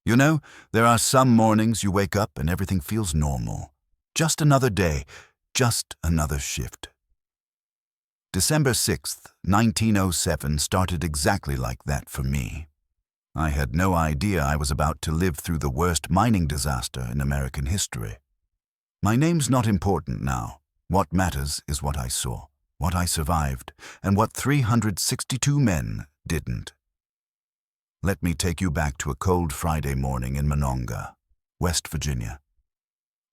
You know, there are some mornings you wake up and everything feels normal. Just another day, just another shift. December 6th, 1907 started exactly like that for me. I had no idea I was about to live through the worst mining disaster in American history. My name's not important now. What matters is what I saw, what I survived, and what 362 men didn't. Let me take you back to a cold Friday morning in Monongah, West Virginia.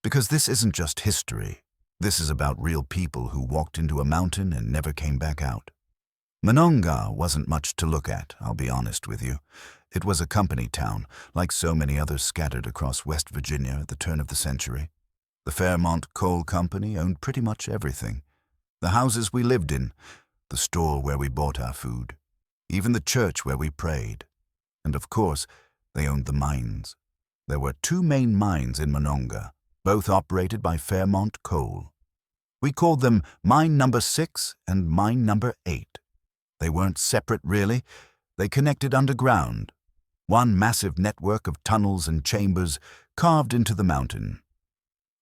Because this isn't just history. This is about real people who walked into a mountain and never came back out. Monongah wasn't much to look at, I'll be honest with you. It was a company town, like so many others scattered across West Virginia at the turn of the century. The Fairmont Coal Company owned pretty much everything. The houses we lived in, the store where we bought our food, even the church where we prayed. And of course, they owned the mines. There were two main mines in Monongah, both operated by Fairmont Coal. We called them Mine Number 6 and Mine Number 8. They weren't separate, really. They connected underground. One massive network of tunnels and chambers carved into the mountain.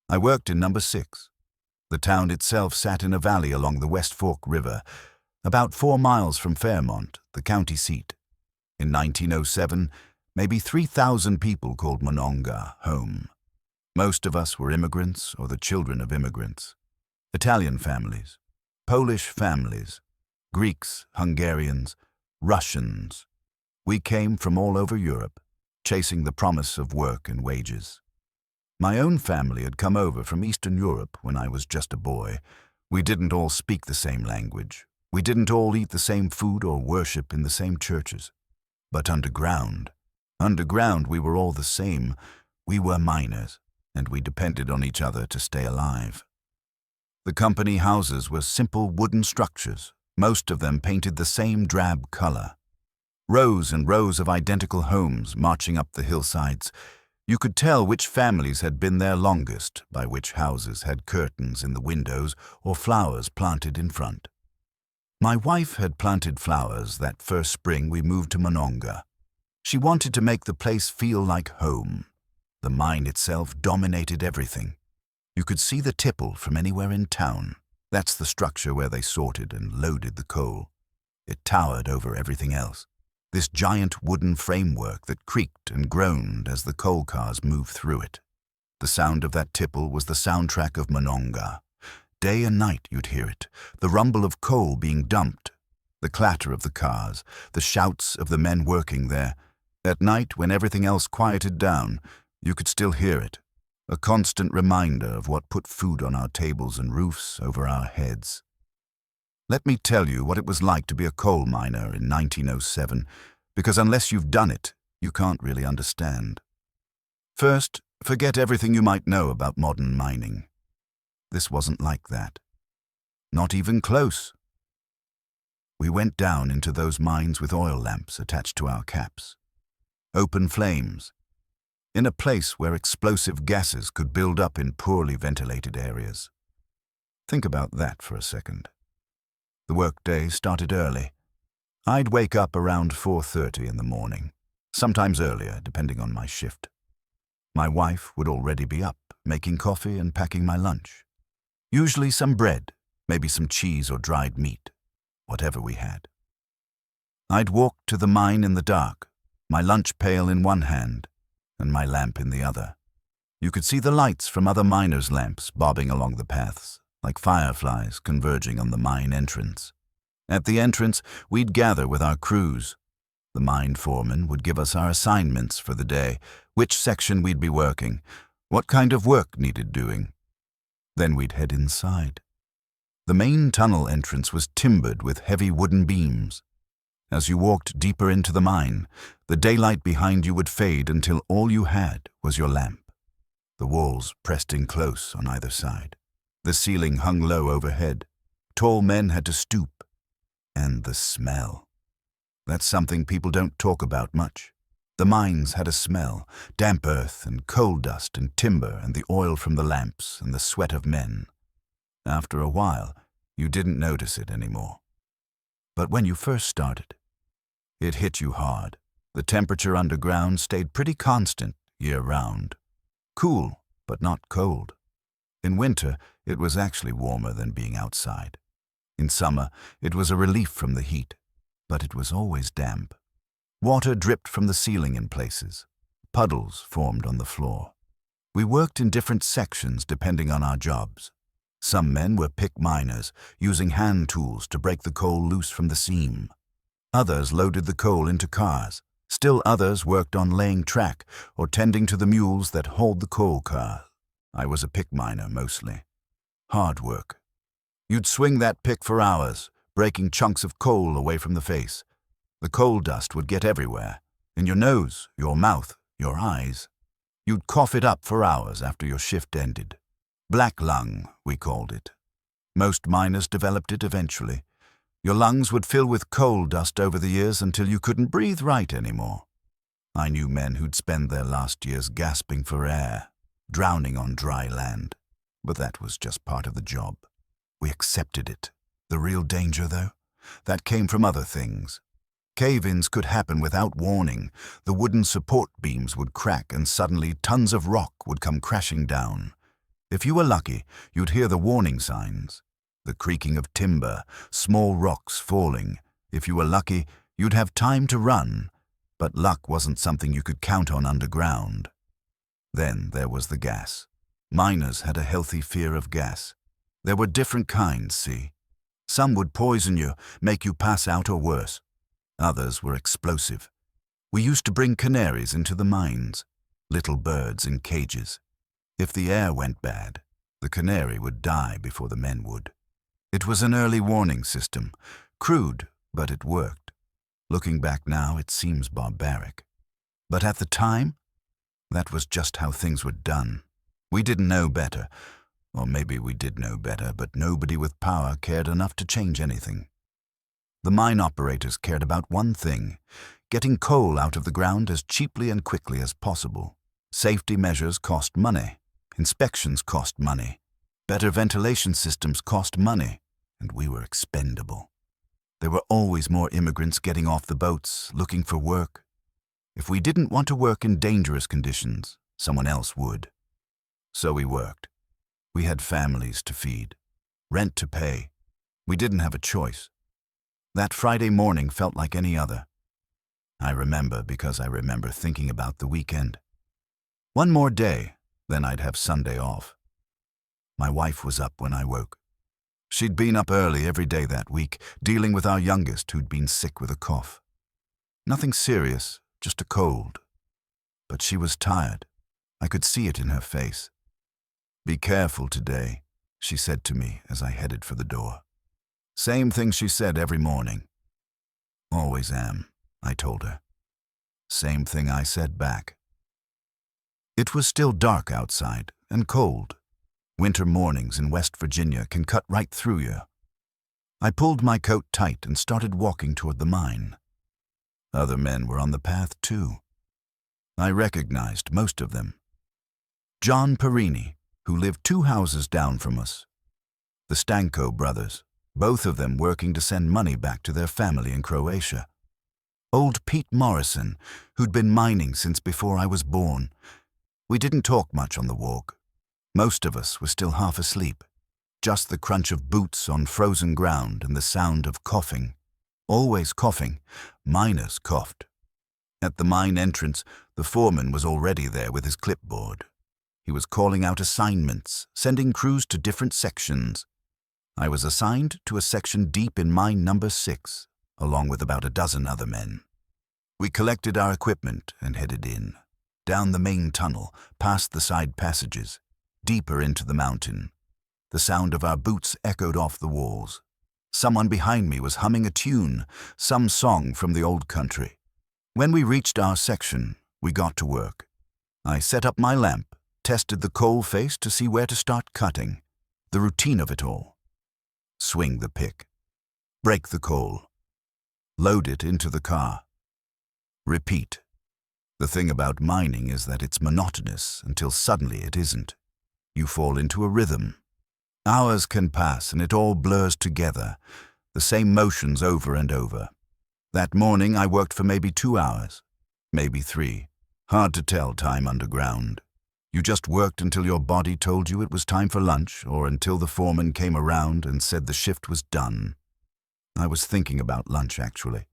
I worked in Number 6. The town itself sat in a valley along the West Fork River, about 4 miles from Fairmont, the county seat. In 1907, maybe 3,000 people called Monongah home. Most of us were immigrants or the children of immigrants. Italian families, Polish families, Greeks, Hungarians, Russians. We came from all over Europe, chasing the promise of work and wages. My own family had come over from Eastern Europe when I was just a boy. We didn't all speak the same language. We didn't all eat the same food or worship in the same churches. But underground we were all the same. We were miners, and we depended on each other to stay alive. The company houses were simple wooden structures, most of them painted the same drab color. Rows and rows of identical homes marching up the hillsides. You could tell which families had been there longest by which houses had curtains in the windows or flowers planted in front. My wife had planted flowers that first spring we moved to Monongah. She wanted to make the place feel like home. The mine itself dominated everything. You could see the tipple from anywhere in town. That's the structure where they sorted and loaded the coal. It towered over everything else. This giant wooden framework that creaked and groaned as the coal cars moved through it. The sound of that tipple was the soundtrack of Monongah. Day and night you'd hear it, the rumble of coal being dumped, the clatter of the cars, the shouts of the men working there. At night, when everything else quieted down, you could still hear it. A constant reminder of what put food on our tables and roofs over our heads. Let me tell you what it was like to be a coal miner in 1907, because unless you've done it, you can't really understand. First, forget everything you might know about modern mining. This wasn't like that. Not even close. We went down into those mines with oil lamps attached to our caps. Open flames. In a place where explosive gases could build up in poorly ventilated areas. Think about that for a second. The workday started early. I'd wake up around 4:30 in the morning, sometimes earlier, depending on my shift. My wife would already be up, making coffee and packing my lunch. Usually some bread, maybe some cheese or dried meat, whatever we had. I'd walk to the mine in the dark, my lunch pail in one hand, and my lamp in the other. You could see the lights from other miners' lamps bobbing along the paths, like fireflies converging on the mine entrance. At the entrance, we'd gather with our crews. The mine foreman would give us our assignments for the day, which section we'd be working, what kind of work needed doing. Then we'd head inside. The main tunnel entrance was timbered with heavy wooden beams. As you walked deeper into the mine, the daylight behind you would fade until all you had was your lamp. The walls pressed in close on either side. The ceiling hung low overhead. Tall men had to stoop. And the smell. That's something people don't talk about much. The mines had a smell, damp earth and coal dust and timber and the oil from the lamps and the sweat of men. After a while, you didn't notice it anymore. But when you first started, it hit you hard. The temperature underground stayed pretty constant year-round. Cool, but not cold. In winter, it was actually warmer than being outside. In summer, it was a relief from the heat, but it was always damp. Water dripped from the ceiling in places. Puddles formed on the floor. We worked in different sections depending on our jobs. Some men were pick miners, using hand tools to break the coal loose from the seam. Others loaded the coal into cars. Still others worked on laying track or tending to the mules that hauled the coal car. I was a pick miner mostly. Hard work. You'd swing that pick for hours, breaking chunks of coal away from the face. The coal dust would get everywhere, in your nose, your mouth, your eyes. You'd cough it up for hours after your shift ended. Black lung, we called it. Most miners developed it eventually. Your lungs would fill with coal dust over the years until you couldn't breathe right anymore. I knew men who'd spend their last years gasping for air, drowning on dry land. But that was just part of the job. We accepted it. The real danger, though, that came from other things. Cave-ins could happen without warning. The wooden support beams would crack and suddenly tons of rock would come crashing down. If you were lucky, you'd hear the warning signs. The creaking of timber, small rocks falling. If you were lucky, you'd have time to run. But luck wasn't something you could count on underground. Then there was the gas. Miners had a healthy fear of gas. There were different kinds, see? Some would poison you, make you pass out or worse. Others were explosive. We used to bring canaries into the mines, little birds in cages. If the air went bad, the canary would die before the men would. It was an early warning system, crude, but it worked. Looking back now, it seems barbaric. But at the time, that was just how things were done. We didn't know better. Or maybe we did know better, but nobody with power cared enough to change anything. The mine operators cared about one thing: getting coal out of the ground as cheaply and quickly as possible. Safety measures cost money. Inspections cost money. Better ventilation systems cost money, and we were expendable. There were always more immigrants getting off the boats, looking for work. If we didn't want to work in dangerous conditions, someone else would. So we worked. We had families to feed, rent to pay. We didn't have a choice. That Friday morning felt like any other. I remember because I remember thinking about the weekend. One more day, then I'd have Sunday off. My wife was up when I woke. She'd been up early every day that week, dealing with our youngest who'd been sick with a cough. Nothing serious, just a cold. But she was tired. I could see it in her face. "Be careful today," she said to me as I headed for the door. Same thing she said every morning. "Always am," I told her. Same thing I said back. It was still dark outside and cold. Winter mornings in West Virginia can cut right through you. I pulled my coat tight and started walking toward the mine. Other men were on the path too. I recognized most of them. John Perini, who lived 2 houses down from us. The Stanko brothers, both of them working to send money back to their family in Croatia. Old Pete Morrison, who'd been mining since before I was born. We didn't talk much on the walk. Most of us were still half asleep. Just the crunch of boots on frozen ground and the sound of coughing. Always coughing. Miners coughed. At the mine entrance, the foreman was already there with his clipboard. He was calling out assignments, sending crews to different sections. I was assigned to a section deep in mine number 6, along with about a dozen other men. We collected our equipment and headed in, down the main tunnel, past the side passages, deeper into the mountain. The sound of our boots echoed off the walls. Someone behind me was humming a tune, some song from the old country. When we reached our section, we got to work. I set up my lamp, tested the coal face to see where to start cutting. The routine of it all. Swing the pick. Break the coal. Load it into the car. Repeat. The thing about mining is that it's monotonous until suddenly it isn't. You fall into a rhythm. Hours can pass and it all blurs together, the same motions over and over. That morning I worked for maybe 2 hours. Maybe 3. Hard to tell time underground. You just worked until your body told you it was time for lunch, or until the foreman came around and said the shift was done. I was thinking about lunch, actually.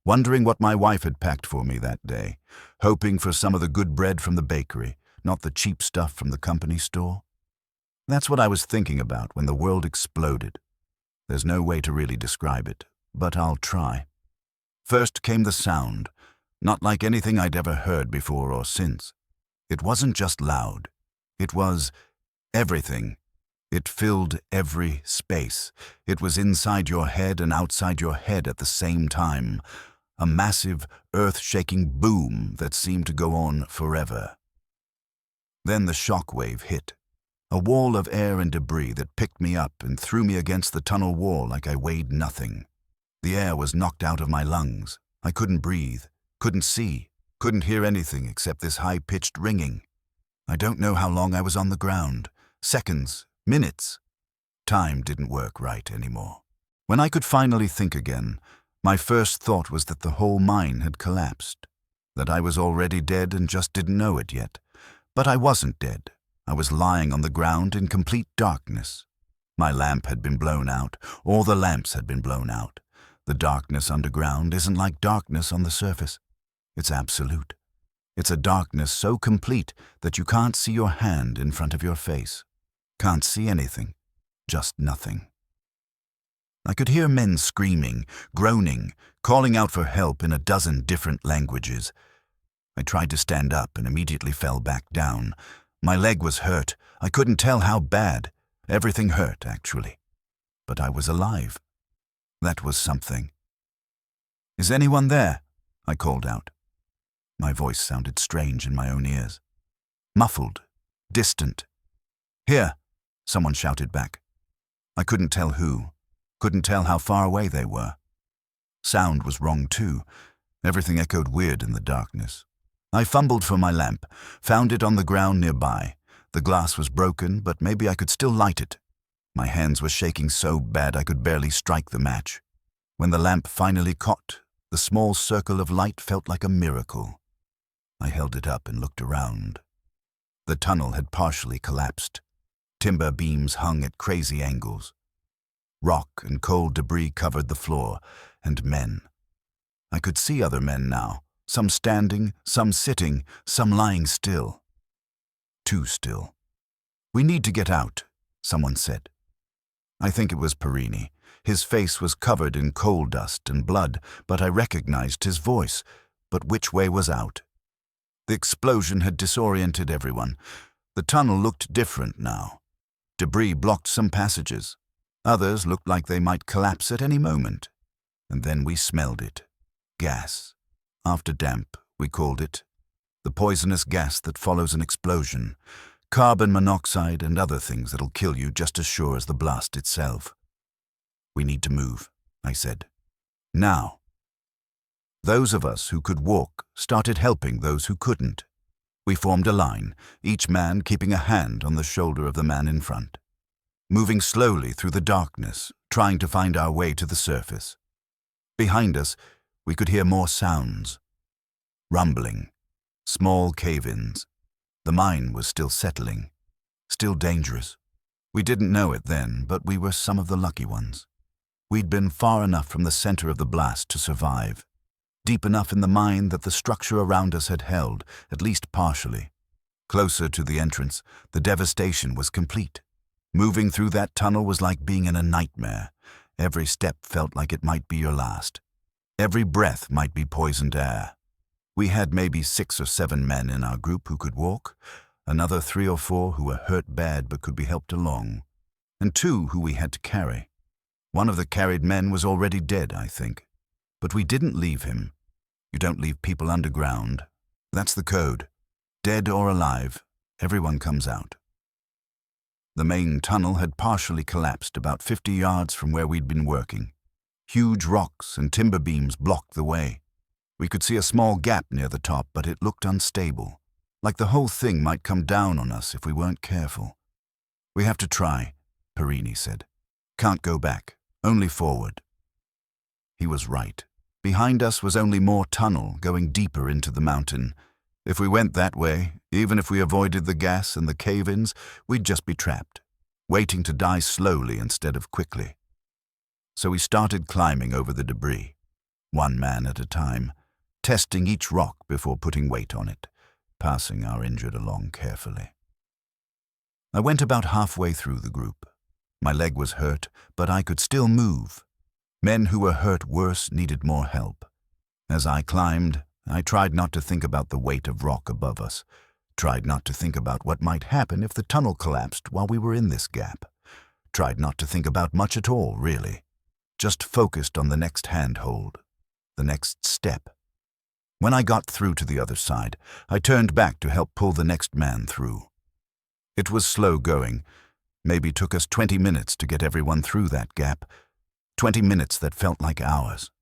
Wondering what my wife had packed for me that day, hoping for some of the good bread from the bakery, not the cheap stuff from the company store. That's what I was thinking about when the world exploded. There's no way to really describe it, but I'll try. First came the sound, not like anything I'd ever heard before or since. It wasn't just loud. It was everything. It filled every space. It was inside your head and outside your head at the same time. A massive, earth-shaking boom that seemed to go on forever. Then the shock wave hit. A wall of air and debris that picked me up and threw me against the tunnel wall like I weighed nothing. The air was knocked out of my lungs. I couldn't breathe, couldn't see, couldn't hear anything except this high-pitched ringing. I don't know how long I was on the ground. Seconds, minutes. Time didn't work right anymore. When I could finally think again, my first thought was that the whole mine had collapsed, that I was already dead and just didn't know it yet. But I wasn't dead. I was lying on the ground in complete darkness. My lamp had been blown out. All the lamps had been blown out. The darkness underground isn't like darkness on the surface. It's absolute. It's a darkness so complete that you can't see your hand in front of your face. Can't see anything. Just nothing. I could hear men screaming, groaning, calling out for help in a dozen different languages. I tried to stand up and immediately fell back down. My leg was hurt. I couldn't tell how bad. Everything hurt, actually. But I was alive. That was something. "Is anyone there?" I called out. My voice sounded strange in my own ears. Muffled, distant. "Here," someone shouted back. I couldn't tell who. Couldn't tell how far away they were. Sound was wrong too. Everything echoed weird in the darkness. I fumbled for my lamp, found it on the ground nearby. The glass was broken, but maybe I could still light it. My hands were shaking so bad I could barely strike the match. When the lamp finally caught, the small circle of light felt like a miracle. I held it up and looked around. The tunnel had partially collapsed. Timber beams hung at crazy angles. Rock and cold debris covered the floor, and men. I could see other men now, some standing, some sitting, some lying still. Too still. "We need to get out," someone said. I think it was Perini. His face was covered in coal dust and blood, but I recognized his voice. But which way was out? The explosion had disoriented everyone. The tunnel looked different now. Debris blocked some passages. Others looked like they might collapse at any moment. And then we smelled it. Gas. Afterdamp, we called it. The poisonous gas that follows an explosion. Carbon monoxide and other things that'll kill you just as sure as the blast itself. "We need to move," I said. "Now." Those of us who could walk started helping those who couldn't. We formed a line, each man keeping a hand on the shoulder of the man in front. Moving slowly through the darkness, trying to find our way to the surface. Behind us, we could hear more sounds. Rumbling. Small cave-ins. The mine was still settling. Still dangerous. We didn't know it then, but we were some of the lucky ones. We'd been far enough from the center of the blast to survive. Deep enough in the mine that the structure around us had held, at least partially. Closer to the entrance, the devastation was complete. Moving through that tunnel was like being in a nightmare. Every step felt like it might be your last. Every breath might be poisoned air. We had maybe 6 or 7 men in our group who could walk, another 3 or 4 who were hurt bad but could be helped along, and 2 who we had to carry. One of the carried men was already dead, I think. But we didn't leave him. You don't leave people underground. That's the code. Dead or alive, everyone comes out. The main tunnel had partially collapsed about 50 yards from where we'd been working. Huge rocks and timber beams blocked the way. We could see a small gap near the top, but it looked unstable, like the whole thing might come down on us if we weren't careful. "We have to try," Perini said. "Can't go back, only forward." He was right. Behind us was only more tunnel going deeper into the mountain. If we went that way, even if we avoided the gas and the cave-ins, we'd just be trapped, waiting to die slowly instead of quickly. So we started climbing over the debris, one man at a time, testing each rock before putting weight on it, passing our injured along carefully. I went about halfway through the group. My leg was hurt, but I could still move. Men who were hurt worse needed more help. As I climbed, I tried not to think about the weight of rock above us, tried not to think about what might happen if the tunnel collapsed while we were in this gap, tried not to think about much at all, really, just focused on the next handhold, the next step. When I got through to the other side, I turned back to help pull the next man through. It was slow going. Maybe took us 20 minutes to get everyone through that gap, 20 minutes that felt like hours.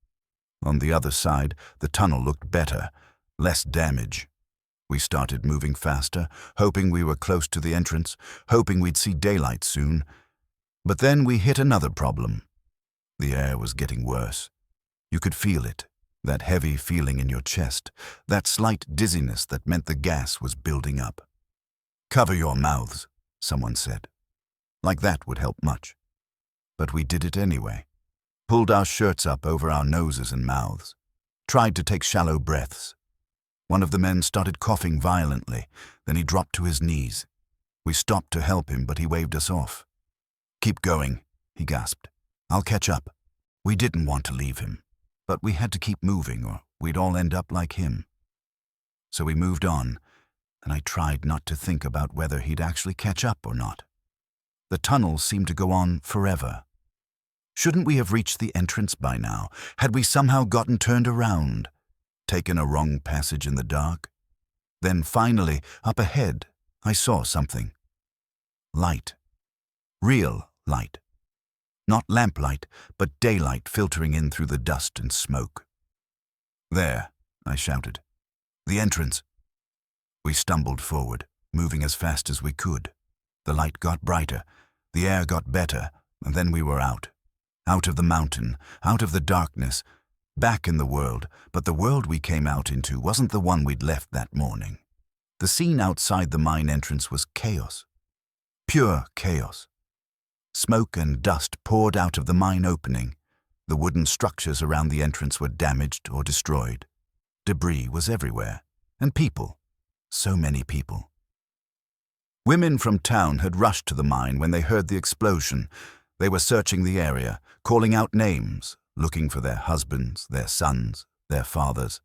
On the other side, the tunnel looked better, less damage. We started moving faster, hoping we were close to the entrance, hoping we'd see daylight soon. But then we hit another problem. The air was getting worse. You could feel it, that heavy feeling in your chest, that slight dizziness that meant the gas was building up. "Cover your mouths," someone said. Like that would help much. But we did it anyway. Pulled our shirts up over our noses and mouths. Tried to take shallow breaths. One of the men started coughing violently, then he dropped to his knees. We stopped to help him, but he waved us off. "Keep going," he gasped. "I'll catch up." We didn't want to leave him, but we had to keep moving or we'd all end up like him. So we moved on, and I tried not to think about whether he'd actually catch up or not. The tunnel seemed to go on forever. Shouldn't we have reached the entrance by now? Had we somehow gotten turned around, taken a wrong passage in the dark? Then finally, up ahead, I saw something. Light. Real light. Not lamplight, but daylight filtering in through the dust and smoke. "There," I shouted. "The entrance." We stumbled forward, moving as fast as we could. The light got brighter, the air got better, and then we were out. Out of the mountain, out of the darkness, back in the world, but the world we came out into wasn't the one we'd left that morning. The scene outside the mine entrance was chaos. Pure chaos. Smoke and dust poured out of the mine opening. The wooden structures around the entrance were damaged or destroyed. Debris was everywhere. And people. So many people. Women from town had rushed to the mine when they heard the explosion. They were searching the area, calling out names, looking for their husbands, their sons, their fathers.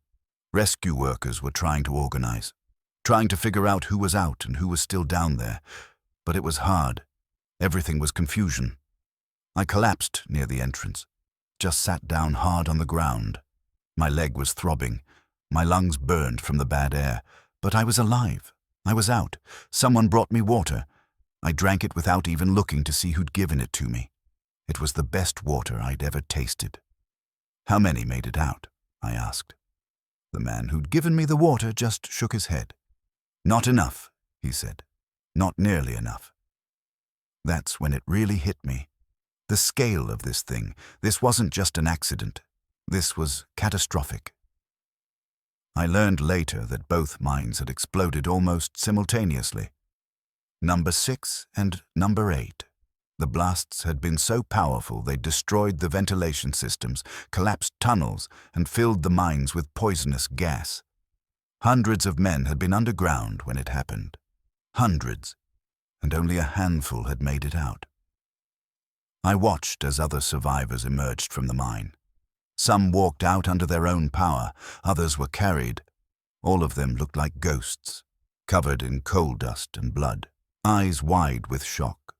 Rescue workers were trying to organize, trying to figure out who was out and who was still down there. But it was hard. Everything was confusion. I collapsed near the entrance, just sat down hard on the ground. My leg was throbbing. My lungs burned from the bad air. But I was alive. I was out. Someone brought me water. I drank it without even looking to see who'd given it to me. It was the best water I'd ever tasted. "How many made it out?" I asked. The man who'd given me the water just shook his head. "Not enough," he said. "Not nearly enough." That's when it really hit me. The scale of this thing. This wasn't just an accident. This was catastrophic. I learned later that both mines had exploded almost simultaneously. Number 6 and Number 8. The blasts had been so powerful they destroyed the ventilation systems, collapsed tunnels, and filled the mines with poisonous gas. Hundreds of men had been underground when it happened. Hundreds. And only a handful had made it out. I watched as other survivors emerged from the mine. Some walked out under their own power, others were carried. All of them looked like ghosts, covered in coal dust and blood, eyes wide with shock.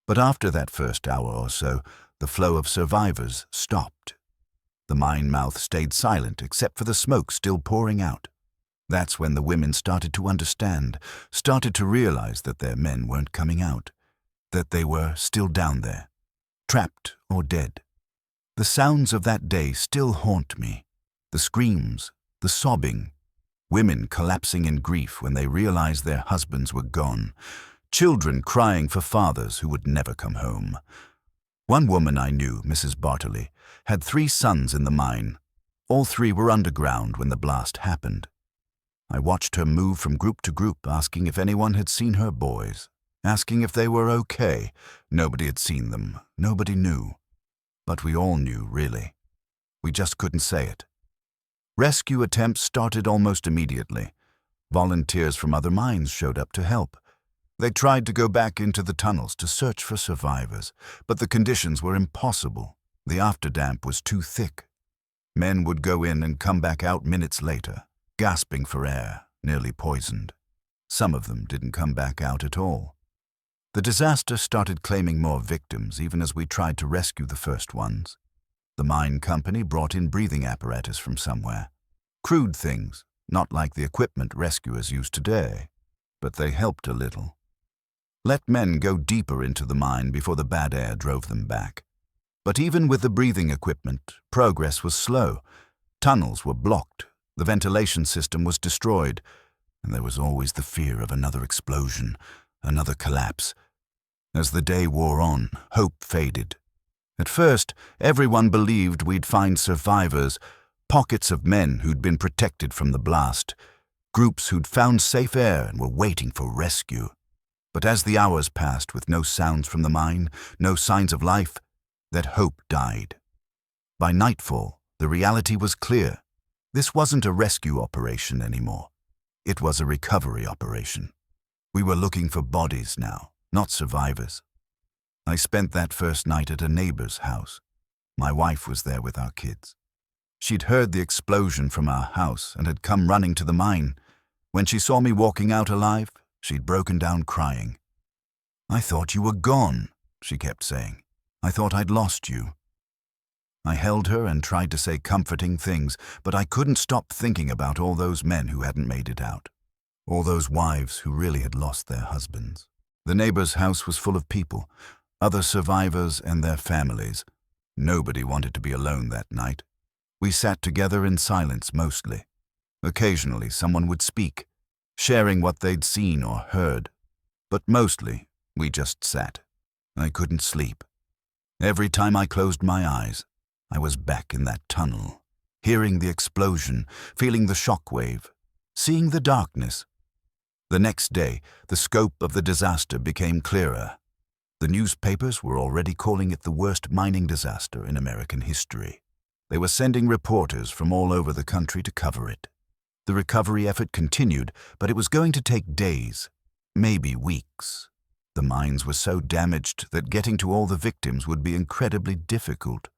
But after that first hour or so, the flow of survivors stopped. The mine mouth stayed silent except for the smoke still pouring out. That's when the women started to understand, started to realize that their men weren't coming out, that they were still down there, trapped or dead. The sounds of that day still haunt me. The screams, the sobbing, women collapsing in grief when they realized their husbands were gone, children crying for fathers who would never come home. One woman I knew, Mrs. Bartley, had 3 sons in the mine. All three were underground when the blast happened. I watched her move from group to group, asking if anyone had seen her boys, asking if they were okay. Nobody had seen them. Nobody knew. But we all knew, really. We just couldn't say it. Rescue attempts started almost immediately. Volunteers from other mines showed up to help. They tried to go back into the tunnels to search for survivors, but the conditions were impossible. The afterdamp was too thick. Men would go in and come back out minutes later, gasping for air, nearly poisoned. Some of them didn't come back out at all. The disaster started claiming more victims even as we tried to rescue the first ones. The mine company brought in breathing apparatus from somewhere. Crude things, not like the equipment rescuers use today, but they helped a little. Let men go deeper into the mine before the bad air drove them back. But even with the breathing equipment, progress was slow. Tunnels were blocked, the ventilation system was destroyed, and there was always the fear of another explosion, another collapse. As the day wore on, hope faded. At first, everyone believed we'd find survivors, pockets of men who'd been protected from the blast, groups who'd found safe air and were waiting for rescue. But as the hours passed with no sounds from the mine, no signs of life, that hope died. By nightfall, the reality was clear. This wasn't a rescue operation anymore. It was a recovery operation. We were looking for bodies now, not survivors. I spent that first night at a neighbor's house. My wife was there with our kids. She'd heard the explosion from our house and had come running to the mine. When she saw me walking out alive, she'd broken down crying. "I thought you were gone," she kept saying. "I thought I'd lost you." I held her and tried to say comforting things, but I couldn't stop thinking about all those men who hadn't made it out. All those wives who really had lost their husbands. The neighbor's house was full of people, other survivors and their families. Nobody wanted to be alone that night. We sat together in silence mostly. Occasionally someone would speak, sharing what they'd seen or heard. But mostly, we just sat. I couldn't sleep. Every time I closed my eyes, I was back in that tunnel, hearing the explosion, feeling the shockwave, seeing the darkness. The next day, the scope of the disaster became clearer. The newspapers were already calling it the worst mining disaster in American history. They were sending reporters from all over the country to cover it. The recovery effort continued, but it was going to take days, maybe weeks. The mines were so damaged that getting to all the victims would be incredibly difficult.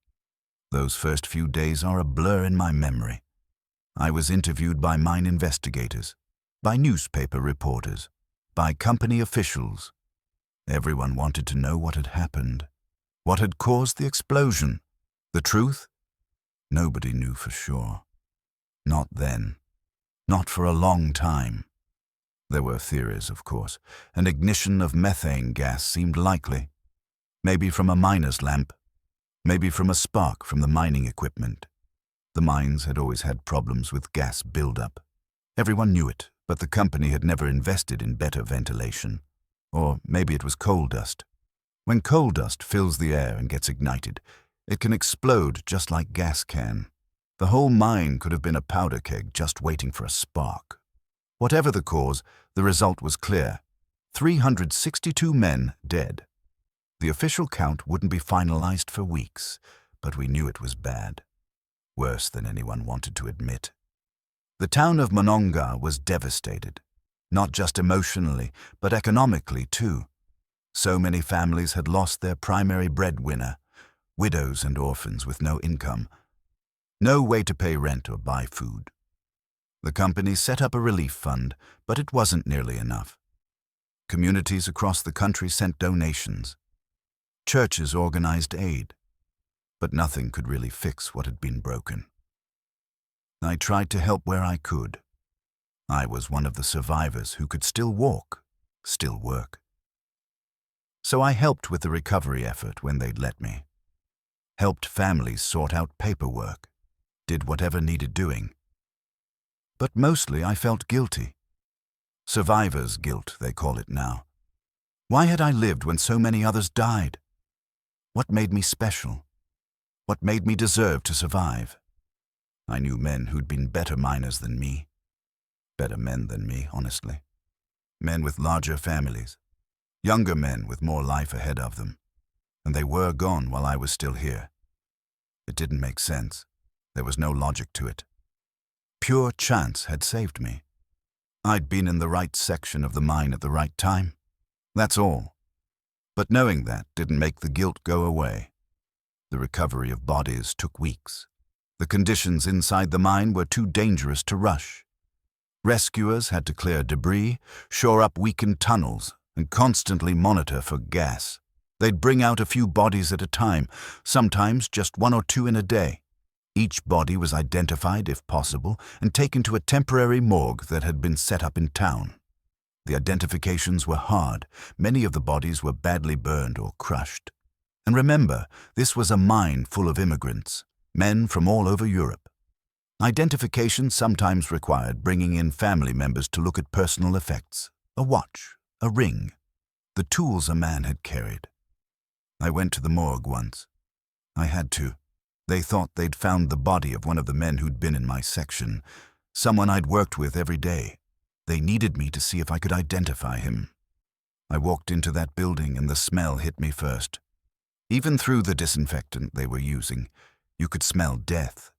Those first few days are a blur in my memory. I was interviewed by mine investigators, by newspaper reporters, by company officials. Everyone wanted to know what had happened, what had caused the explosion. The truth? Nobody knew for sure. Not then. Not for a long time. There were theories, of course. An ignition of methane gas seemed likely. Maybe from a miner's lamp. Maybe from a spark from the mining equipment. The mines had always had problems with gas buildup. Everyone knew it, but the company had never invested in better ventilation. Or maybe it was coal dust. When coal dust fills the air and gets ignited, it can explode just like gas can. The whole mine could have been a powder keg just waiting for a spark. Whatever the cause, the result was clear. 362 men dead. The official count wouldn't be finalized for weeks, but we knew it was bad. Worse than anyone wanted to admit. The town of Monongah was devastated. Not just emotionally, but economically too. So many families had lost their primary breadwinner, widows and orphans with no income. No way to pay rent or buy food. The company set up a relief fund, but it wasn't nearly enough. Communities across the country sent donations. Churches organized aid. But nothing could really fix what had been broken. I tried to help where I could. I was one of the survivors who could still walk, still work. So I helped with the recovery effort when they'd let me. Helped families sort out paperwork. Did whatever needed doing. But mostly I felt guilty. Survivor's guilt, they call it now. Why had I lived when so many others died? What made me special? What made me deserve to survive? I knew men who'd been better miners than me. Better men than me, honestly. Men with larger families. Younger men with more life ahead of them. And they were gone while I was still here. It didn't make sense. There was no logic to it. Pure chance had saved me. I'd been in the right section of the mine at the right time. That's all. But knowing that didn't make the guilt go away. The recovery of bodies took weeks. The conditions inside the mine were too dangerous to rush. Rescuers had to clear debris, shore up weakened tunnels, and constantly monitor for gas. They'd bring out a few bodies at a time, sometimes just 1 or 2 in a day. Each body was identified, if possible, and taken to a temporary morgue that had been set up in town. The identifications were hard. Many of the bodies were badly burned or crushed. And remember, this was a mine full of immigrants, men from all over Europe. Identification sometimes required bringing in family members to look at personal effects, a watch, a ring, the tools a man had carried. I went to the morgue once. I had to. They thought they'd found the body of one of the men who'd been in my section, someone I'd worked with every day. They needed me to see if I could identify him. I walked into that building and the smell hit me first. Even through the disinfectant they were using, you could smell death.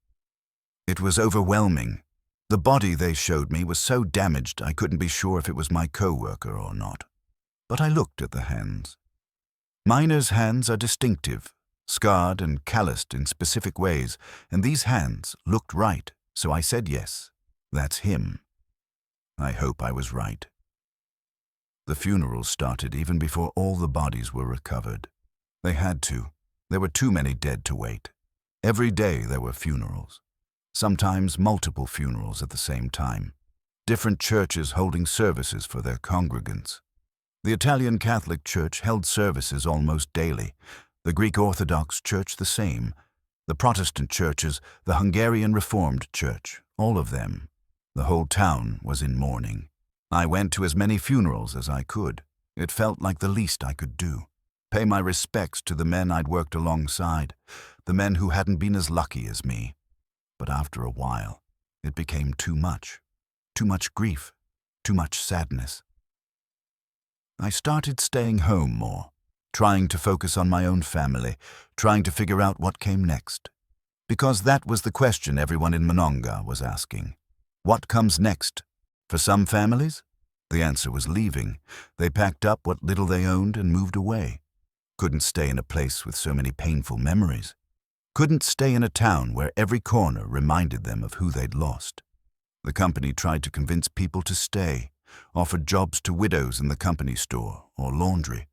It was overwhelming. The body they showed me was so damaged I couldn't be sure if it was my co-worker or not. But I looked at the hands. Miners' hands are distinctive, scarred and calloused in specific ways, and these hands looked right, so I said yes, that's him. I hope I was right. The funeral started even before all the bodies were recovered. They had to. There were too many dead to wait. Every day there were funerals. Sometimes multiple funerals at the same time. Different churches holding services for their congregants. The Italian Catholic Church held services almost daily. The Greek Orthodox Church the same. The Protestant churches, the Hungarian Reformed Church, all of them. The whole town was in mourning. I went to as many funerals as I could. It felt like the least I could do. Pay my respects to the men I'd worked alongside, the men who hadn't been as lucky as me. But after a while, it became too much. Too much grief. Too much sadness. I started staying home more, trying to focus on my own family, trying to figure out what came next. Because that was the question everyone in Monongah was asking. What comes next? For some families, the answer was leaving. They packed up what little they owned and moved away. Couldn't stay in a place with so many painful memories. Couldn't stay in a town where every corner reminded them of who they'd lost. The company tried to convince people to stay, offered jobs to widows in the company store or laundry,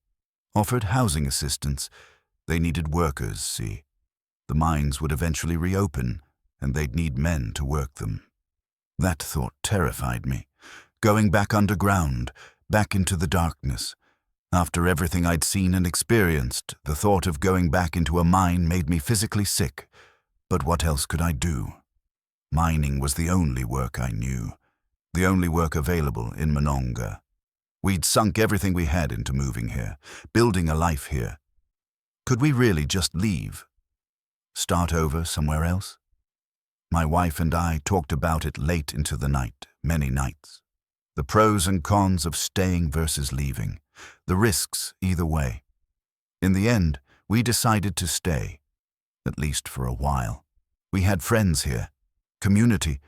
offered housing assistance. They needed workers, see. The mines would eventually reopen, and they'd need men to work them. That thought terrified me. Going back underground, back into the darkness. After everything I'd seen and experienced, the thought of going back into a mine made me physically sick. But what else could I do? Mining was the only work I knew, the only work available in Monongah. We'd sunk everything we had into moving here, building a life here. Could we really just leave? Start over somewhere else? My wife and I talked about it late into the night, many nights. The pros and cons of staying versus leaving, the risks either way. In the end, we decided to stay, at least for a while. We had friends here, community.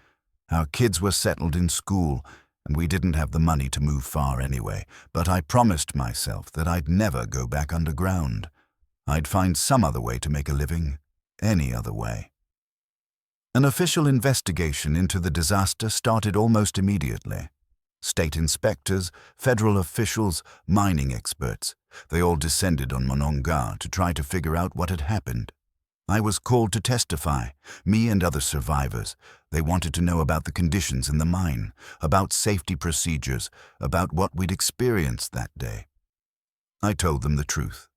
Our kids were settled in school, and we didn't have the money to move far anyway, but I promised myself that I'd never go back underground. I'd find some other way to make a living, any other way. An official investigation into the disaster started almost immediately. State inspectors, federal officials, mining experts, they all descended on Monongah to try to figure out what had happened. I was called to testify, me and other survivors. They wanted to know about the conditions in the mine, about safety procedures, about what we'd experienced that day. I told them the truth.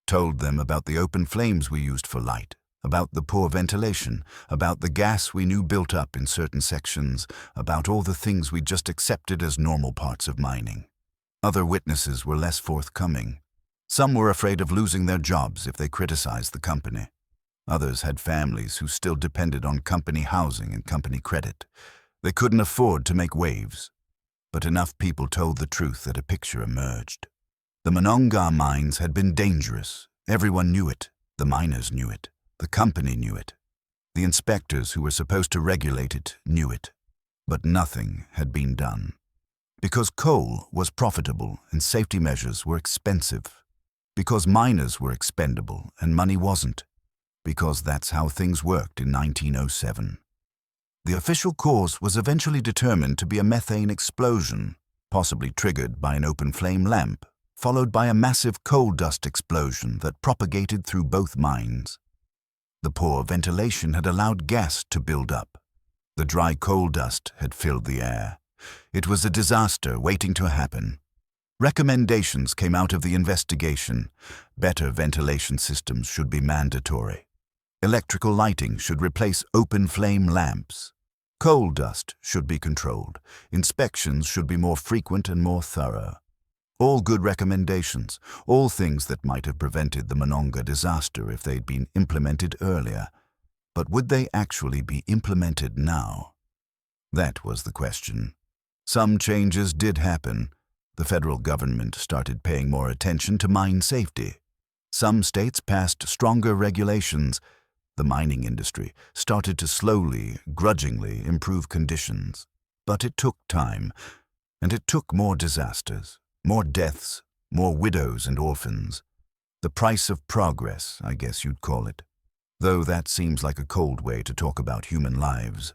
Told them about the open flames we used for light, about the poor ventilation, about the gas we knew built up in certain sections, about all the things we just accepted as normal parts of mining. Other witnesses were less forthcoming. Some were afraid of losing their jobs if they criticized the company. Others had families who still depended on company housing and company credit. They couldn't afford to make waves. But enough people told the truth that a picture emerged. The Monongah mines had been dangerous. Everyone knew it. The miners knew it. The company knew it. The inspectors who were supposed to regulate it knew it. But nothing had been done. Because coal was profitable and safety measures were expensive. Because miners were expendable and money wasn't. Because that's how things worked in 1907. The official cause was eventually determined to be a methane explosion, possibly triggered by an open flame lamp, followed by a massive coal dust explosion that propagated through both mines. The poor ventilation had allowed gas to build up. The dry coal dust had filled the air. It was a disaster waiting to happen. Recommendations came out of the investigation. Better ventilation systems should be mandatory. Electrical lighting should replace open flame lamps. Coal dust should be controlled. Inspections should be more frequent and more thorough. All good recommendations, all things that might have prevented the Monongah disaster if they'd been implemented earlier. But would they actually be implemented now? That was the question. Some changes did happen. The federal government started paying more attention to mine safety. Some states passed stronger regulations. The mining industry started to slowly, grudgingly improve conditions. But it took time, and it took more disasters, more deaths, more widows and orphans. The price of progress, I guess you'd call it. Though that seems like a cold way to talk about human lives.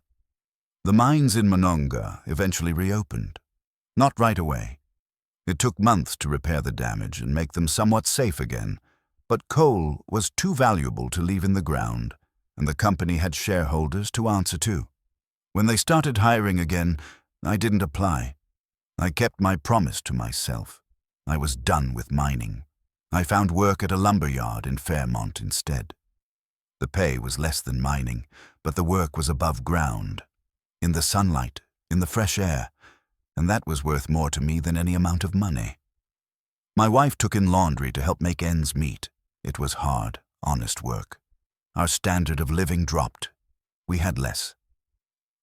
The mines in Monongah eventually reopened. Not right away. It took months to repair the damage and make them somewhat safe again. But coal was too valuable to leave in the ground, and the company had shareholders to answer to. When they started hiring again, I didn't apply. I kept my promise to myself. I was done with mining. I found work at a lumber yard in Fairmont instead. The pay was less than mining, but the work was above ground, in the sunlight, in the fresh air, and that was worth more to me than any amount of money. My wife took in laundry to help make ends meet. It was hard, honest work. Our standard of living dropped. We had less.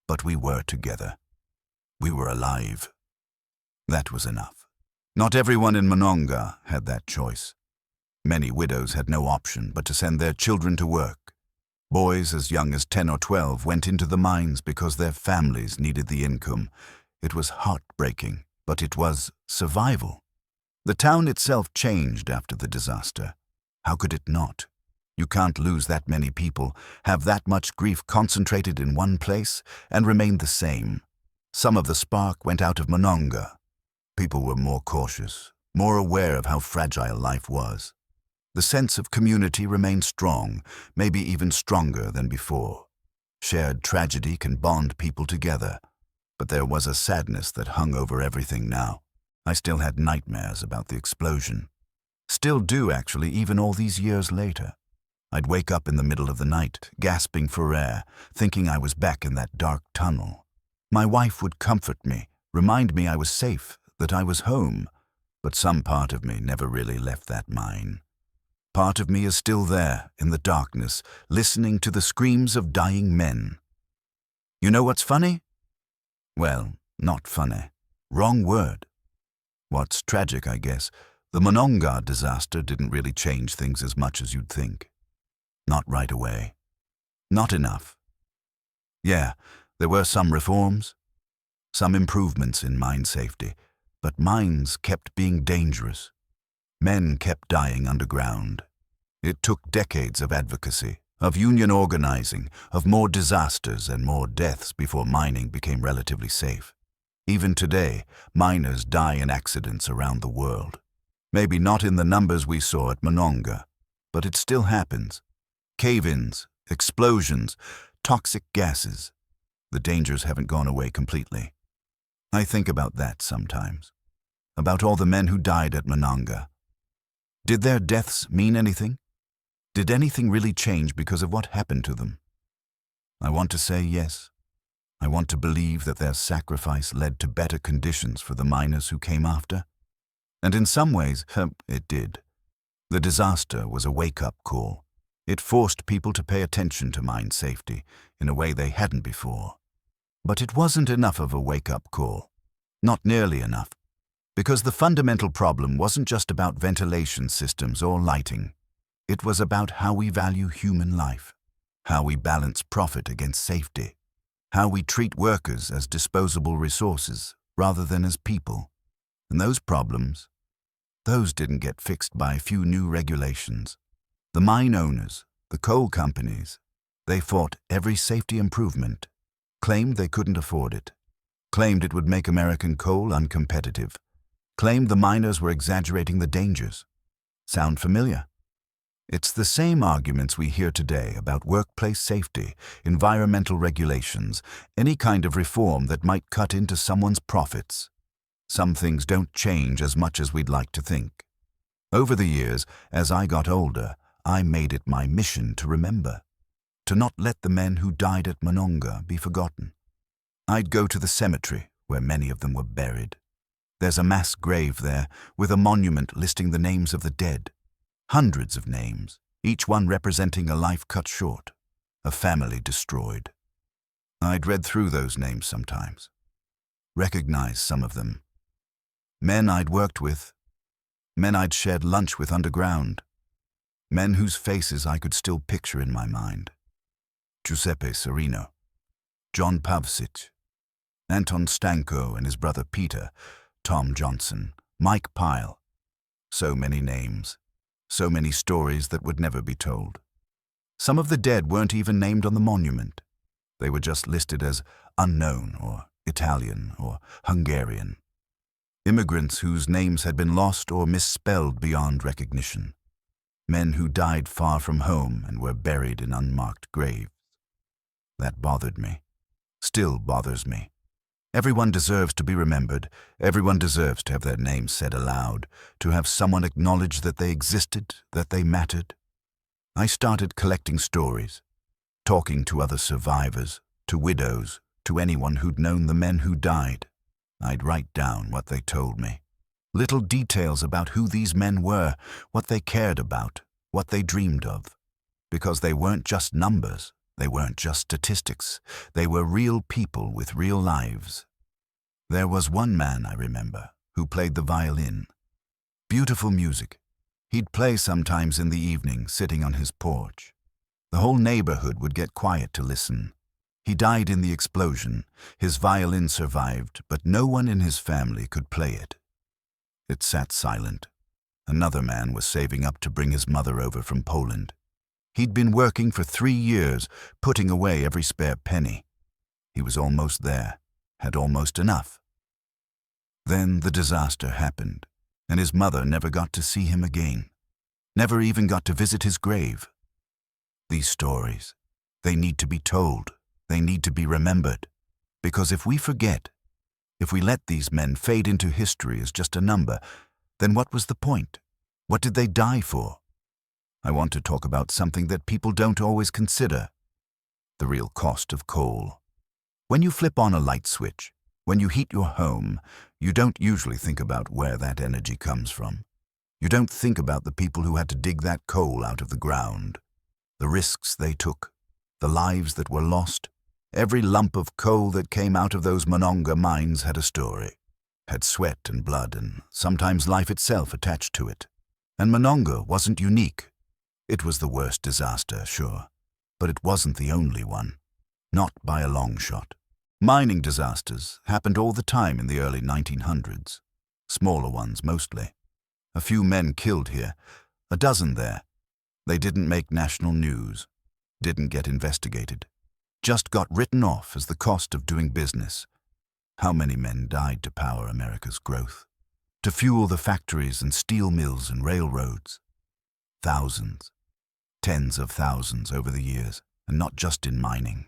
But we were together. We were alive. That was enough. Not everyone in Monongah had that choice. Many widows had no option but to send their children to work. Boys as young as 10 or 12 went into the mines because their families needed the income. It was heartbreaking, but it was survival. The town itself changed after the disaster. How could it not? You can't lose that many people, have that much grief concentrated in one place, and remain the same. Some of the spark went out of Monongah. People were more cautious, more aware of how fragile life was. The sense of community remained strong, maybe even stronger than before. Shared tragedy can bond people together, but there was a sadness that hung over everything now. I still had nightmares about the explosion. Still do, actually, even all these years later. I'd wake up in the middle of the night, gasping for air, thinking I was back in that dark tunnel. My wife would comfort me, remind me I was safe, that I was home, but some part of me never really left that mine. Part of me is still there, in the darkness, listening to the screams of dying men. You know what's funny? Well, not funny. Wrong word. What's tragic, I guess, the Monongah disaster didn't really change things as much as you'd think. Not right away. Not enough. Yeah, there were some reforms, some improvements in mine safety, but mines kept being dangerous. Men kept dying underground. It took decades of advocacy, of union organizing, of more disasters and more deaths before mining became relatively safe. Even today, miners die in accidents around the world. Maybe not in the numbers we saw at Monongah, but it still happens. Cave-ins, explosions, toxic gases. The dangers haven't gone away completely. I think about that sometimes. About all the men who died at Monongah. Did their deaths mean anything? Did anything really change because of what happened to them? I want to say yes. I want to believe that their sacrifice led to better conditions for the miners who came after. And in some ways, it did. The disaster was a wake-up call. It forced people to pay attention to mine safety in a way they hadn't before. But it wasn't enough of a wake-up call. Not nearly enough. Because the fundamental problem wasn't just about ventilation systems or lighting. It was about how we value human life, how we balance profit against safety, how we treat workers as disposable resources rather than as people. And those problems, those didn't get fixed by a few new regulations. The mine owners, the coal companies, they fought every safety improvement, claimed they couldn't afford it, claimed it would make American coal uncompetitive, claimed the miners were exaggerating the dangers. Sound familiar? It's the same arguments we hear today about workplace safety, environmental regulations, any kind of reform that might cut into someone's profits. Some things don't change as much as we'd like to think. Over the years, as I got older, I made it my mission to remember, to not let the men who died at Monongah be forgotten. I'd go to the cemetery where many of them were buried. There's a mass grave there with a monument listing the names of the dead. Hundreds of names, each one representing a life cut short, a family destroyed. I'd read through those names sometimes, recognized some of them. Men I'd worked with, men I'd shared lunch with underground, men whose faces I could still picture in my mind. Giuseppe Serino, John Pavsic, Anton Stanko and his brother Peter, Tom Johnson, Mike Pyle. So many names, so many stories that would never be told. Some of the dead weren't even named on the monument. They were just listed as unknown or Italian or Hungarian. Immigrants whose names had been lost or misspelled beyond recognition. Men who died far from home and were buried in unmarked graves. That bothered me. Still bothers me. Everyone deserves to be remembered. Everyone deserves to have their names said aloud, to have someone acknowledge that they existed, that they mattered. I started collecting stories, talking to other survivors, to widows, to anyone who'd known the men who died. I'd write down what they told me. Little details about who these men were, what they cared about, what they dreamed of. Because they weren't just numbers. They weren't just statistics. They were real people with real lives. There was one man, I remember, who played the violin. Beautiful music. He'd play sometimes in the evening, sitting on his porch. The whole neighborhood would get quiet to listen. He died in the explosion. His violin survived, but no one in his family could play it. It sat silent. Another man was saving up to bring his mother over from Poland. He'd been working for 3 years, putting away every spare penny. He was almost there, had almost enough. Then the disaster happened, and his mother never got to see him again, never even got to visit his grave. These stories, they need to be told, they need to be remembered, because if we forget, if we let these men fade into history as just a number, then what was the point? What did they die for? I want to talk about something that people don't always consider, the real cost of coal. When you flip on a light switch, when you heat your home, you don't usually think about where that energy comes from. You don't think about the people who had to dig that coal out of the ground, the risks they took, the lives that were lost. Every lump of coal that came out of those Monongah mines had a story, had sweat and blood and sometimes life itself attached to it. And Monongah wasn't unique. It was the worst disaster, sure, but it wasn't the only one. Not by a long shot. Mining disasters happened all the time in the early 1900s. Smaller ones mostly. A few men killed here, a dozen there. They didn't make national news, didn't get investigated, just got written off as the cost of doing business. How many men died to power America's growth? To fuel the factories and steel mills and railroads? Thousands. Tens of thousands over the years, and not just in mining.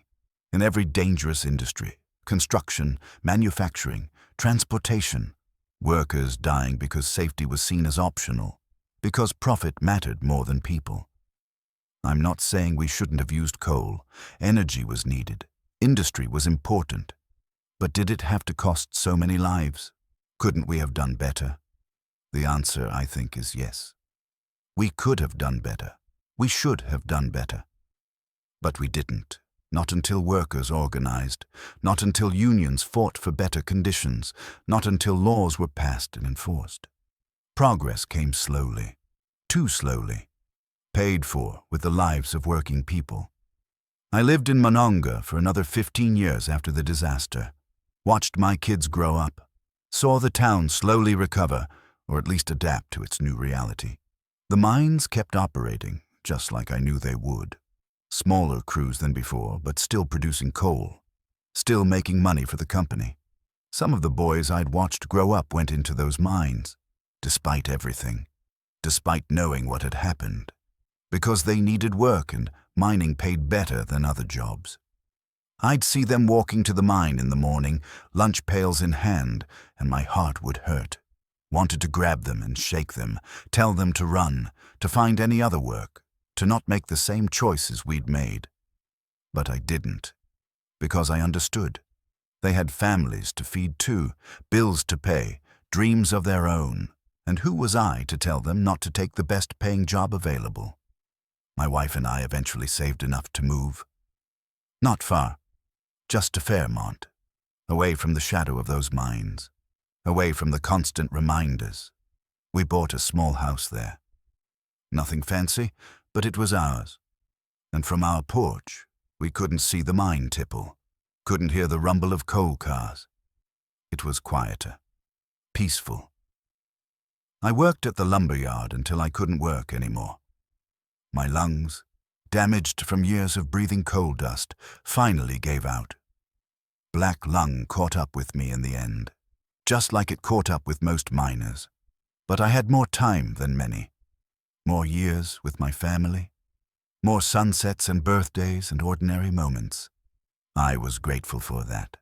In every dangerous industry, construction, manufacturing, transportation, workers dying because safety was seen as optional, because profit mattered more than people. I'm not saying we shouldn't have used coal. Energy was needed. Industry was important. But did it have to cost so many lives? Couldn't we have done better? The answer, I think, is yes. We could have done better. We should have done better. But we didn't. Not until workers organized, not until unions fought for better conditions, not until laws were passed and enforced. Progress came slowly, too slowly, paid for with the lives of working people. I lived in Monongah for another 15 years after the disaster, watched my kids grow up, saw the town slowly recover, or at least adapt to its new reality. The mines kept operating, just like I knew they would. Smaller crews than before, but still producing coal, still making money for the company. Some of the boys I'd watched grow up went into those mines, despite everything, despite knowing what had happened, because they needed work and mining paid better than other jobs. I'd see them walking to the mine in the morning, lunch pails in hand, and my heart would hurt. Wanted to grab them and shake them, tell them to run, to find any other work, to not make the same choices we'd made. But I didn't, because I understood. They had families to feed too, bills to pay, dreams of their own, and who was I to tell them not to take the best-paying job available? My wife and I eventually saved enough to move. Not far, just to Fairmont, away from the shadow of those mines, away from the constant reminders. We bought a small house there. Nothing fancy, but it was ours. And from our porch, we couldn't see the mine tipple, couldn't hear the rumble of coal cars. It was quieter, peaceful. I worked at the lumberyard until I couldn't work anymore. My lungs, damaged from years of breathing coal dust, finally gave out. Black lung caught up with me in the end, just like it caught up with most miners. But I had more time than many. More years with my family, more sunsets and birthdays and ordinary moments. I was grateful for that.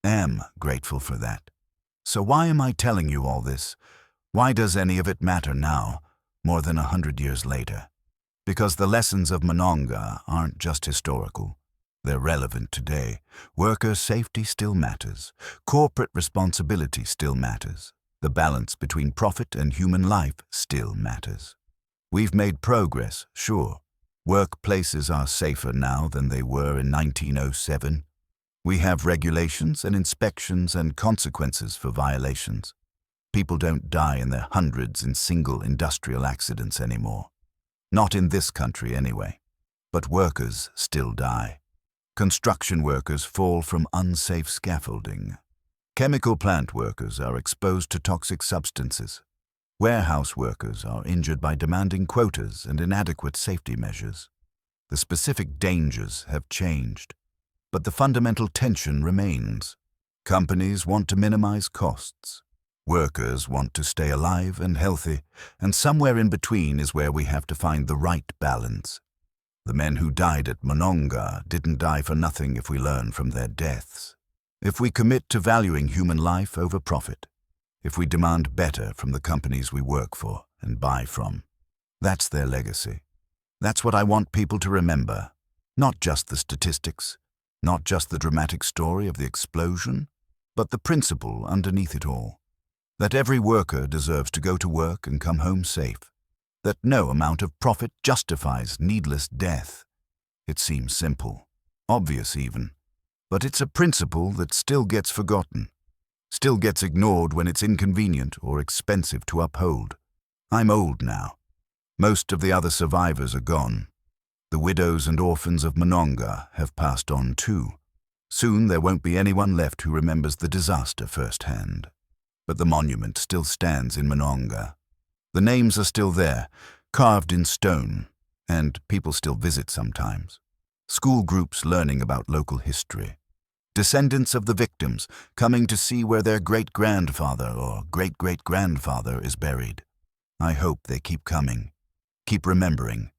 Am grateful for that. So why am I telling you all this? Why does any of it matter now, more than 100 years later? Because the lessons of Monongah aren't just historical. They're relevant today. Worker safety still matters. Corporate responsibility still matters. The balance between profit and human life still matters. We've made progress, sure. Workplaces are safer now than they were in 1907. We have regulations and inspections and consequences for violations. People don't die in their hundreds in single industrial accidents anymore. Not in this country anyway. But workers still die. Construction workers fall from unsafe scaffolding. Chemical plant workers are exposed to toxic substances. Warehouse workers are injured by demanding quotas and inadequate safety measures. The specific dangers have changed, but the fundamental tension remains. Companies want to minimize costs. Workers want to stay alive and healthy, and somewhere in between is where we have to find the right balance. The men who died at Monongah didn't die for nothing if we learn from their deaths. If we commit to valuing human life over profit, if we demand better from the companies we work for and buy from. That's their legacy. That's what I want people to remember. Not just the statistics, not just the dramatic story of the explosion, but the principle underneath it all. That every worker deserves to go to work and come home safe. That no amount of profit justifies needless death. It seems simple, obvious even, but it's a principle that still gets forgotten. Still gets ignored when it's inconvenient or expensive to uphold. I'm old now. Most of the other survivors are gone. The widows and orphans of Monongah have passed on too. Soon there won't be anyone left who remembers the disaster firsthand. But the monument still stands in Monongah. The names are still there, carved in stone, and people still visit sometimes. School groups learning about local history. Descendants of the victims coming to see where their great-grandfather or great-great-grandfather is buried. I hope they keep coming, keep remembering,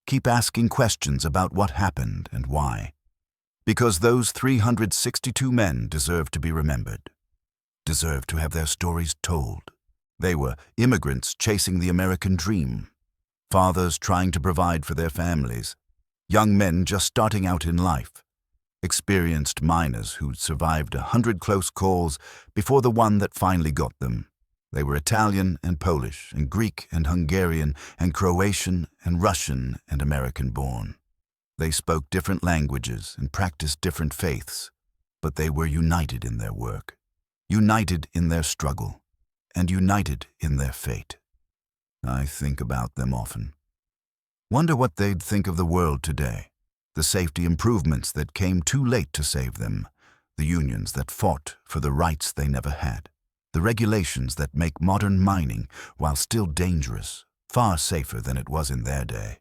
keep asking questions about what happened and why. Because those 362 men deserve to be remembered, deserve to have their stories told. They were immigrants chasing the American dream, fathers trying to provide for their families, young men just starting out in life, experienced miners who'd survived 100 close calls before the one that finally got them, They were Italian and Polish and Greek and Hungarian and Croatian and Russian and American born. They spoke different languages and practiced different faiths, but they were united in their work, united in their struggle, and united in their fate. I think about them often. Wonder what they'd think of the world today, the safety improvements that came too late to save them, the unions that fought for the rights they never had, the regulations that make modern mining, while still dangerous, far safer than it was in their day.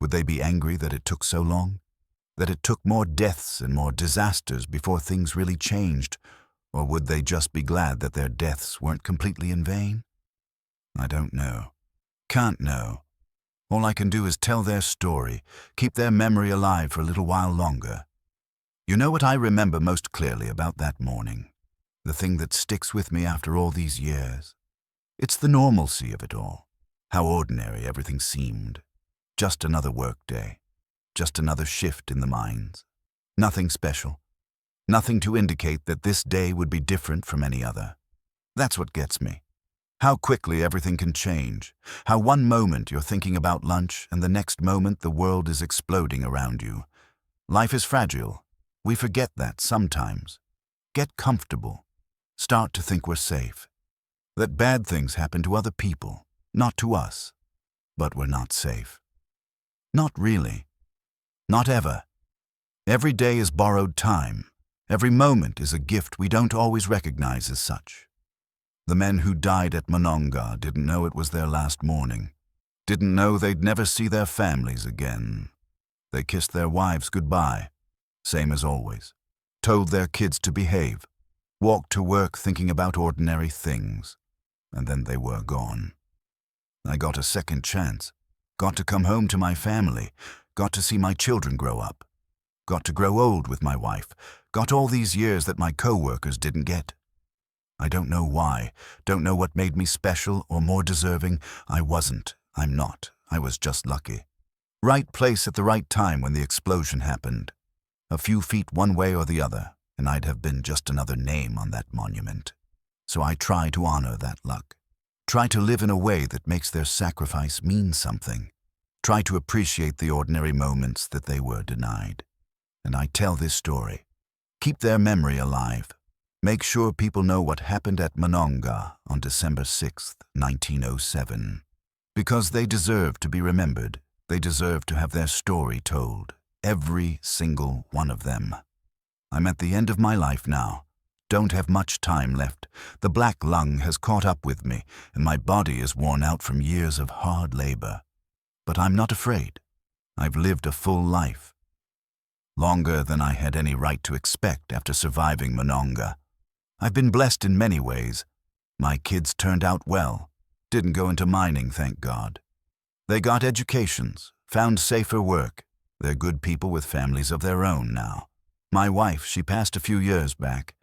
Would they be angry that it took so long? That it took more deaths and more disasters before things really changed? Or would they just be glad that their deaths weren't completely in vain? I don't know. Can't know. All I can do is tell their story, keep their memory alive for a little while longer. You know what I remember most clearly about that morning? The thing that sticks with me after all these years? It's the normalcy of it all. How ordinary everything seemed. Just another work day. Just another shift in the mines. Nothing special. Nothing to indicate that this day would be different from any other. That's what gets me. How quickly everything can change. How one moment you're thinking about lunch and the next moment the world is exploding around you. Life is fragile. We forget that sometimes. Get comfortable. Start to think we're safe. That bad things happen to other people, not to us. But we're not safe. Not really. Not ever. Every day is borrowed time. Every moment is a gift we don't always recognize as such. The men who died at Monongah didn't know it was their last morning. Didn't know they'd never see their families again. They kissed their wives goodbye, same as always. Told their kids to behave. Walked to work thinking about ordinary things. And then they were gone. I got a second chance. Got to come home to my family. Got to see my children grow up. Got to grow old with my wife. Got all these years that my co-workers didn't get. I don't know why, don't know what made me special or more deserving. I wasn't, I'm not, I was just lucky. Right place at the right time when the explosion happened. A few feet one way or the other, and I'd have been just another name on that monument. So I try to honor that luck. Try to live in a way that makes their sacrifice mean something. Try to appreciate the ordinary moments that they were denied. And I tell this story. Keep their memory alive. Make sure people know what happened at Monongah on December 6th, 1907. Because they deserve to be remembered. They deserve to have their story told. Every single one of them. I'm at the end of my life now. Don't have much time left. The black lung has caught up with me, and my body is worn out from years of hard labor. But I'm not afraid. I've lived a full life. Longer than I had any right to expect after surviving Monongah. I've been blessed in many ways. My kids turned out well. Didn't go into mining, thank God. They got educations, found safer work. They're good people with families of their own now. My wife, she passed a few years back.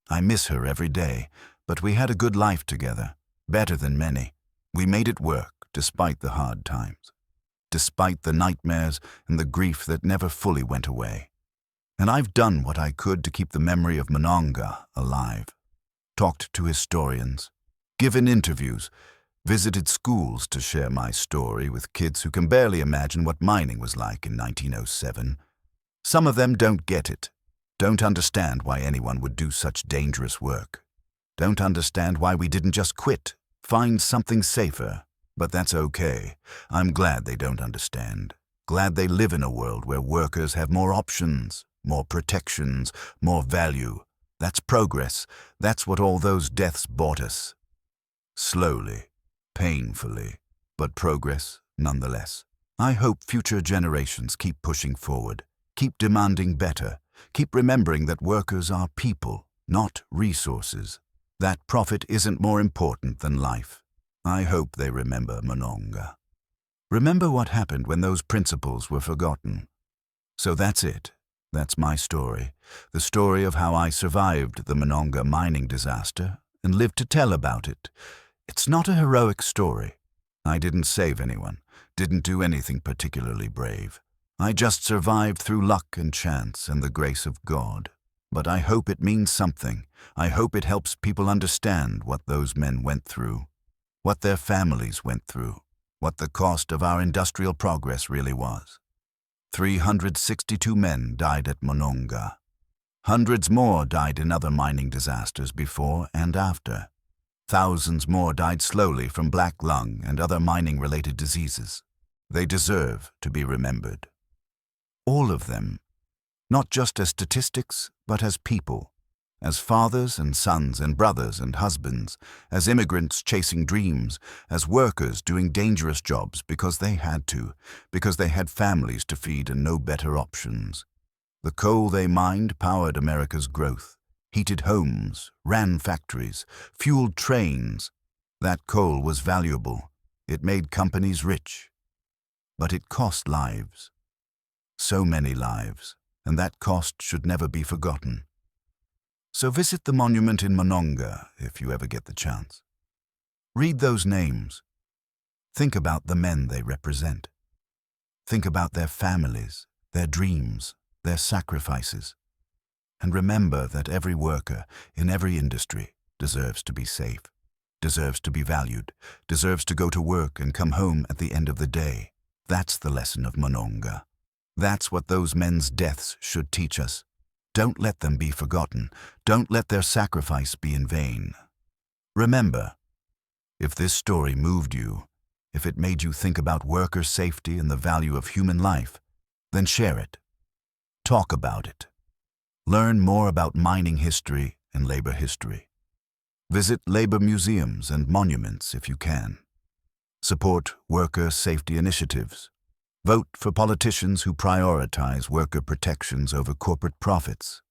I miss her every day, but we had a good life together, better than many. We made it work, despite the hard times, despite the nightmares and the grief that never fully went away. And I've done what I could to keep the memory of Monongah alive. Talked to historians, given interviews, visited schools to share my story with kids who can barely imagine what mining was like in 1907. Some of them don't get it, don't understand why anyone would do such dangerous work. Don't understand why we didn't just quit, find something safer. But that's okay. I'm glad they don't understand. Glad they live in a world where workers have more options, more protections, more value. That's progress. That's what all those deaths bought us. Slowly, painfully, but progress nonetheless. I hope future generations keep pushing forward, keep demanding better, keep remembering that workers are people, not resources. That profit isn't more important than life. I hope they remember Monongah. Remember what happened when those principles were forgotten. So that's it. That's my story. The story of how I survived the Monongah mining disaster and lived to tell about it. It's not a heroic story. I didn't save anyone, didn't do anything particularly brave. I just survived through luck and chance and the grace of God. But I hope it means something. I hope it helps people understand what those men went through, what their families went through, what the cost of our industrial progress really was. 362 men died at Monongah. Hundreds more died in other mining disasters before and after. Thousands more died slowly from black lung and other mining-related diseases. They deserve to be remembered. All of them, not just as statistics, but as people, as fathers and sons and brothers and husbands, as immigrants chasing dreams, as workers doing dangerous jobs because they had to, because they had families to feed and no better options. The coal they mined powered America's growth, heated homes, ran factories, fueled trains. That coal was valuable. It made companies rich. But it cost lives. So many lives, and that cost should never be forgotten. So visit the monument in Monongah if you ever get the chance. Read those names. Think about the men they represent. Think about their families, their dreams, their sacrifices. And remember that every worker in every industry deserves to be safe, deserves to be valued, deserves to go to work and come home at the end of the day. That's the lesson of Monongah. That's what those men's deaths should teach us. Don't let them be forgotten. Don't let their sacrifice be in vain. Remember, if this story moved you, if it made you think about worker safety and the value of human life, then share it. Talk about it. Learn more about mining history and labor history. Visit labor museums and monuments if you can. Support worker safety initiatives. Vote for politicians who prioritize worker protections over corporate profits.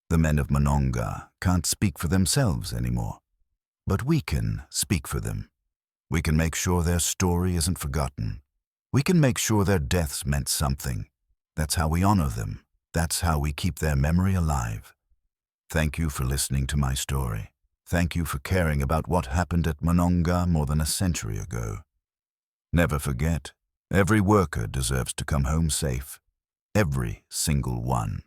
The men of Monongah can't speak for themselves anymore, but we can speak for them. We can make sure their story isn't forgotten. We can make sure their deaths meant something. That's how we honor them. That's how we keep their memory alive. Thank you for listening to my story. Thank you for caring about what happened at Monongah more than a century ago. Never forget, every worker deserves to come home safe. Every single one.